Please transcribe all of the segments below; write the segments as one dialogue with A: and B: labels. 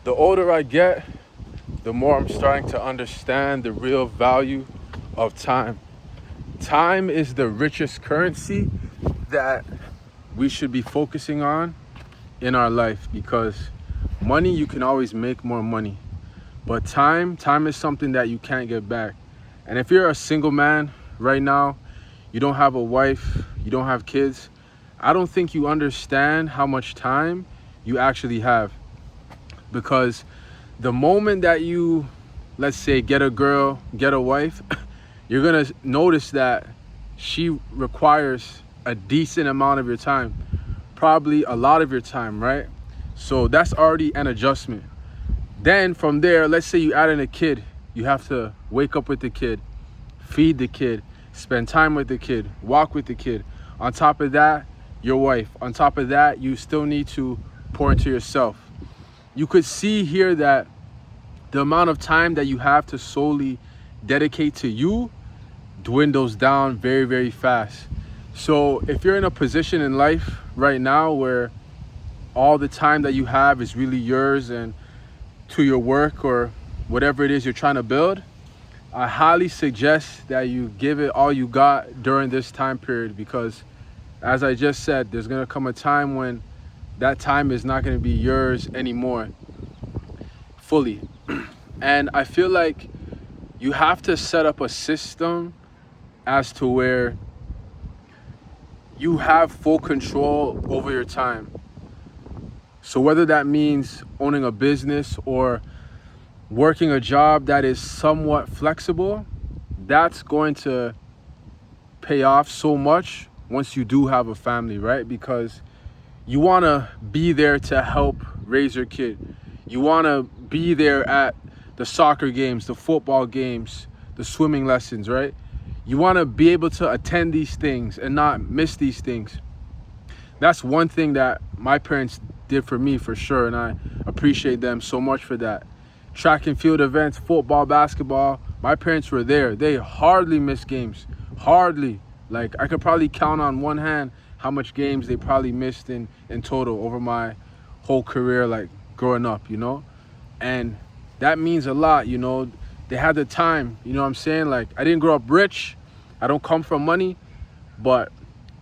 A: The older I get, the more I'm starting to understand the real value of time. Time is the richest currency that we should be focusing on in our life, because money, you can always make more money. But time is something that you can't get back. And if you're a single man right now, you don't have a wife, you don't have kids, I don't think you understand how much time you actually have. Because the moment that you, let's say, get a girl, get a wife, you're gonna notice that she requires a decent amount of your time, probably a lot of your time, right? So that's already an adjustment. Then from there, let's say you add in a kid. You have to wake up with the kid, feed the kid, spend time with the kid, walk with the kid. On top of that, your wife. On top of that, you still need to pour into yourself. You could see here that the amount of time that you have to solely dedicate to you dwindles down very, very fast. So if you're in a position in life right now where all the time that you have is really yours and to your work or whatever it is you're trying to build, I highly suggest that you give it all you got during this time period, because as I just said, there's gonna come a time when that time is not gonna be yours anymore fully. And I feel like you have to set up a system as to where you have full control over your time. So whether that means owning a business or working a job that is somewhat flexible, that's going to pay off so much once you do have a family, right? Because you want to be there to help raise your kid. You want to be there at the soccer games, the football games, the swimming lessons, right? You want to be able to attend these things and not miss these things. That's one thing that my parents did for me, for sure, and I appreciate them so much for that. Track and field events, football, basketball, my parents were there. They hardly missed games. Hardly. Like, I could probably count on one hand how much games they probably missed in total over my whole career, like growing up, you know? And that means a lot, you know? They had the time, you know what I'm saying? Like, I didn't grow up rich. I don't come from money, but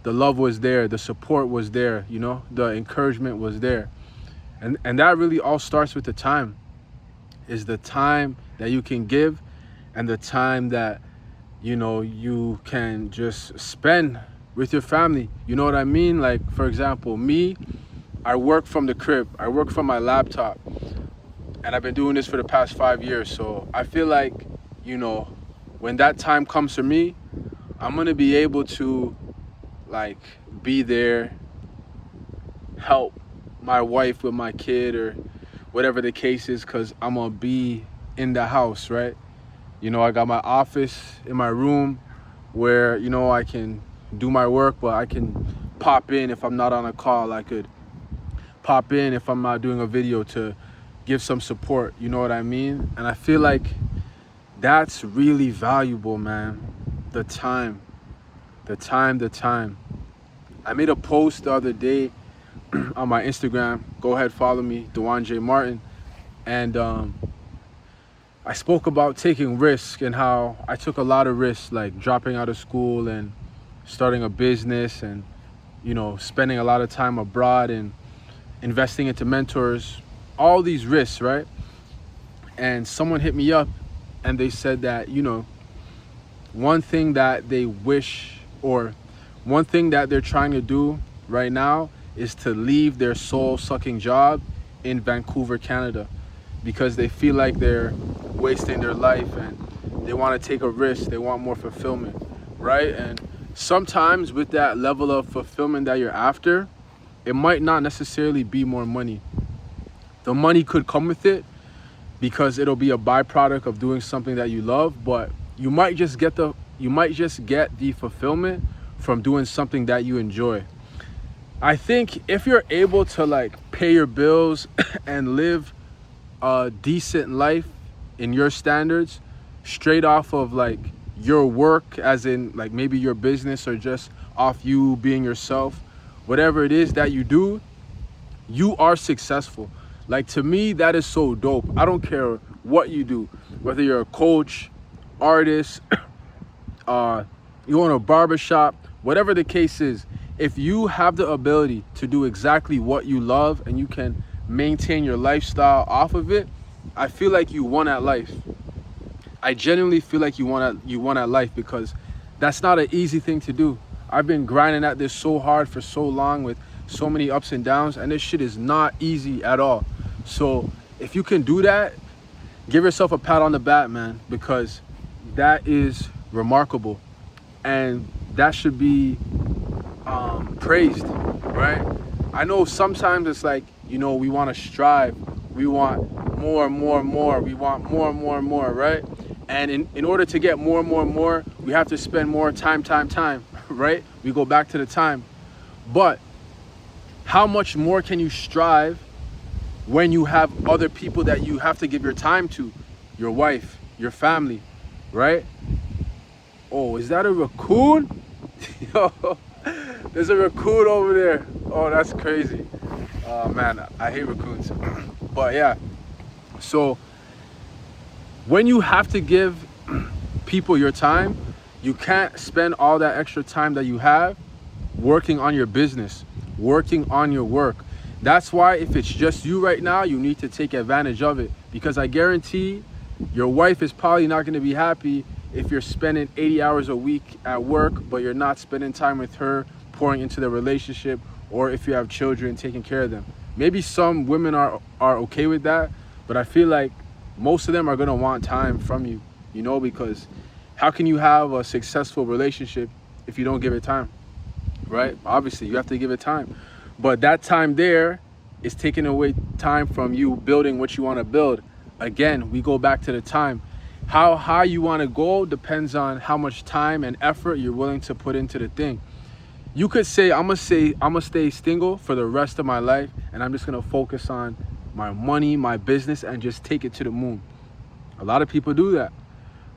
A: the love was there, the support was there, you know, the encouragement was there. And that really all starts with the time. Is the time that you can give and the time that, you know, you can just spend with your family. You know what I mean? Like, for example, me, I work from the crib. I work from my laptop. And I've been doing this for the past 5 years. So I feel like, you know, when that time comes for me, I'm going to be able to, like, be there, help my wife with my kid or whatever the case is, because I'm going to be in the house, right? You know, I got my office in my room where, you know, I can do my work, but I can pop in if I'm not on a call. I could pop in if I'm not doing a video to give some support, you know what I mean? And I feel like that's really valuable, man. The time. I made a post the other day on my Instagram. Go ahead, follow me, Dewan J. Martin. And I spoke about taking risks and how I took a lot of risks, like dropping out of school and starting a business and, you know, spending a lot of time abroad and investing into mentors, all these risks, right? And someone hit me up and they said that, you know, one thing that they wish, or one thing that they're trying to do right now, is to leave their soul-sucking job in Vancouver, Canada, because they feel like they're wasting their life and they want to take a risk. They want more fulfillment, right? And sometimes with that level of fulfillment that you're after, it might not necessarily be more money. The money could come with it because it'll be a byproduct of doing something that you love, but you might just get the fulfillment from doing something that you enjoy. I think if you're able to, like, pay your bills and live a decent life in your standards straight off of, like, your work, as in, like, maybe your business, or just off you being yourself, whatever it is that you do, you are successful. Like, to me, that is so dope. I don't care what you do, whether you're a coach, artist, you own a barbershop, whatever the case is. If you have the ability to do exactly what you love and you can maintain your lifestyle off of it, I feel like you won at life. I genuinely feel like you won at life, because that's not an easy thing to do. I've been grinding at this so hard for so long with so many ups and downs, and this shit is not easy at all. So if you can do that, give yourself a pat on the back, man, because that is remarkable, and that should be praised, right? I know sometimes it's like, you know, we want to strive, we want more and more and more, we want more and more and more, right? And in order to get more and more and more, we have to spend more time, right? We go back to the time. But how much more can you strive when you have other people that you have to give your time to? Your wife, your family, right? Oh, is that a raccoon? Yo, there's a raccoon over there. Oh, that's crazy. Man, I hate raccoons. But yeah, so when you have to give people your time, you can't spend all that extra time that you have working on your business, working on your work. That's why if it's just you right now, you need to take advantage of it, because I guarantee your wife is probably not going to be happy if you're spending 80 hours a week at work, but you're not spending time with her, pouring into the relationship, or if you have children, taking care of them. Maybe some women are okay with that, but I feel like most of them are going to want time from you, you know, because how can you have a successful relationship if you don't give it time, right? Obviously, you have to give it time. But that time there is taking away time from you building what you want to build. Again, we go back to the time. How high you want to go depends on how much time and effort you're willing to put into the thing. You could say, I'm gonna stay single for the rest of my life, and I'm just gonna focus on my money, my business, and just take it to the moon. A lot of people do that.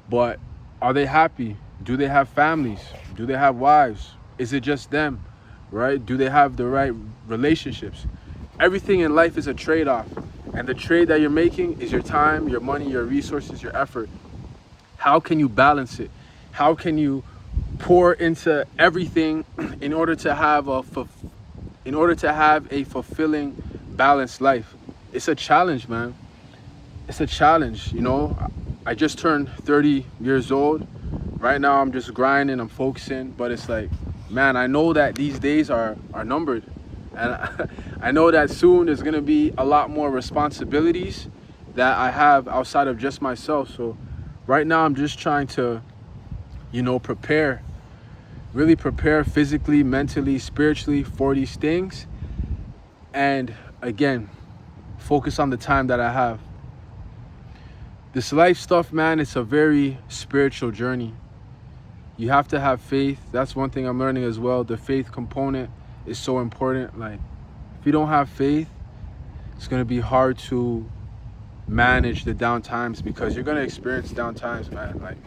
A: But are they happy? Do they have families? Do they have wives? Is it just them, right? Do they have the right relationships? Everything in life is a trade-off. And the trade that you're making is your time, your money, your resources, your effort. How can you balance it? How can you pour into everything in order to have a fulfilling, balanced life? It's a challenge, man. It's a challenge, you know. I just turned 30 years old. Right now I'm just grinding, I'm focusing, but it's like, man, I know that these days are numbered. And I know that soon there's gonna be a lot more responsibilities that I have outside of just myself. So right now I'm just trying to, you know, really prepare physically, mentally, spiritually for these things. And again, focus on the time that I have. This life stuff, man, it's a very spiritual journey. You have to have faith. That's one thing I'm learning as well. The faith component is so important. Like, if you don't have faith, it's going to be hard to manage the down times, because you're going to experience down times, man. Like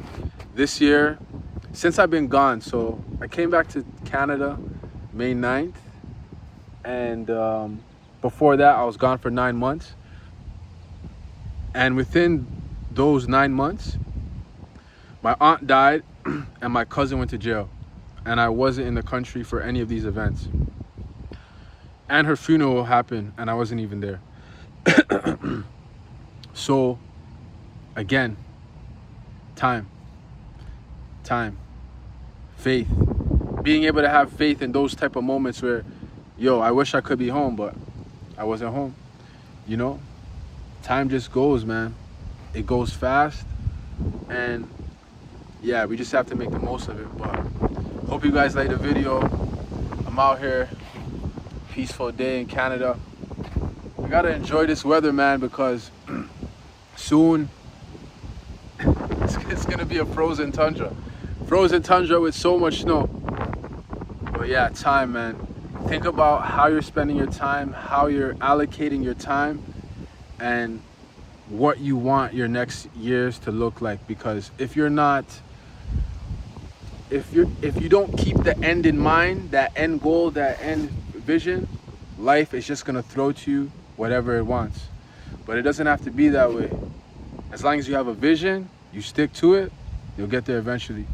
A: this year, since I've been gone, so I came back to Canada May 9th, and before that I was gone for 9 months. And within those 9 months, my aunt died and my cousin went to jail, and I wasn't in the country for any of these events. And her funeral happened and I wasn't even there. So again, time, faith, being able to have faith in those type of moments where, yo, I wish I could be home, but I wasn't home. You know, time just goes, man. It goes fast, and yeah, we just have to make the most of it. But hope you guys like the video. I'm out here, peaceful day in Canada. I gotta enjoy this weather, man, because soon it's gonna be a frozen tundra with so much snow. But yeah, time, man. Think about how you're spending your time, how you're allocating your time, and what you want your next years to look like. Because if you don't keep the end in mind, that end goal, that end vision, life is just gonna throw to you whatever it wants. But it doesn't have to be that way. As long as you have a vision, you stick to it, you'll get there eventually.